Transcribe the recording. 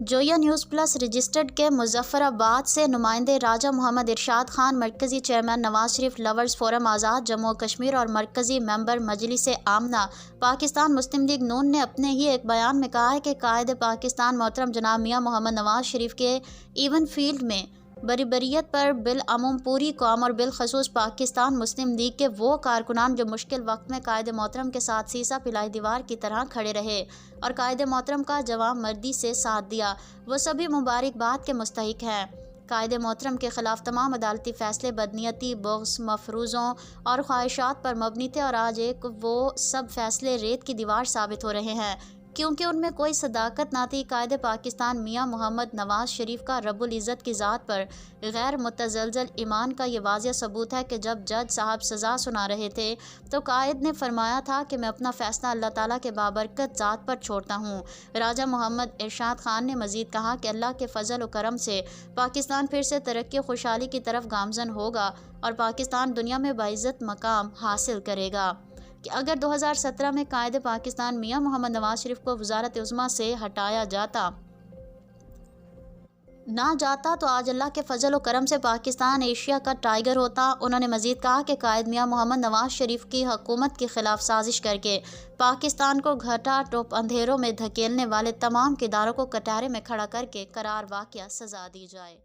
Zoya news plus registered के मुजफ्फराबाद से नुमाइंदे राजा मोहम्मद इरशाद खान, मरकज़ी chairman Nawaz Sharif lovers forum आज़ाद जम्मू और कश्मीर और मरकज़ी मेंबर मजलिस आमना पाकिस्तान मुस्लिम लीग नून ने अपने ही एक बयान में कहा है कि कायद पाकिस्तान मोहतरम जनाब मियां मोहम्मद नवाज शरीफ के इवन फील्ड में बरीबरीत पर बिलअमूम पूरी कौम और बिलखसूस पाकिस्तान मुस्लिम लीग के वो कारकुनान जो मुश्किल वक्त में कायद मोहतरम के साथ सीसा पिलाई दीवार की तरह खड़े रहे और कायद मोहतरम का जवाब मर्दी से साथ दिया, वो सभी मुबारकबाद के मुस्तहिक हैं। कायद मोहतरम के ख़िलाफ़ तमाम अदालती फ़ैसले बदनीयती, बुग़्ज़, मफरूज़ों और ख्वाहिशात पर मबनी थे और आज एक वो सब फ़ैसले रेत की दीवार साबित हो रहे हैं क्योंकि उनमें कोई सदाकत ना थी। कायद पाकिस्तान मियां मोहम्मद नवाज शरीफ का रब्बुल इज़्ज़त की ज़ात पर गैर मुतज़लज़ल ईमान का ये वाज़िह सबूत है कि जब जज साहब सज़ा सुना रहे थे तो कायद ने फरमाया था कि मैं अपना फ़ैसला अल्लाह ताला के बाबरकत ज़ात पर छोड़ता हूँ। राजा मोहम्मद इरशाद खान ने मज़ीद कहा कि अल्लाह के फ़ज़ल व करम से पाकिस्तान फिर से तरक्की खुशहाली की तरफ गामज़न होगा और पाकिस्तान दुनिया में बाइज़्ज़त मकाम हासिल करेगा कि अगर 2017 में कायद पाकिस्तान मियां मोहम्मद नवाज शरीफ को वज़ारत उज़्मा से हटाया जाता तो आज अल्लाह के फ़ज़ल व करम से पाकिस्तान एशिया का टाइगर होता। उन्होंने मज़ीद कहा कि कायद मियां मोहम्मद नवाज शरीफ की हुकूमत के ख़िलाफ़ साजिश करके पाकिस्तान को घटा टोप अंधेरों में धकेलने वाले तमाम किरदारों को कटारे में खड़ा करके करार वाक़या सज़ा दी जाए।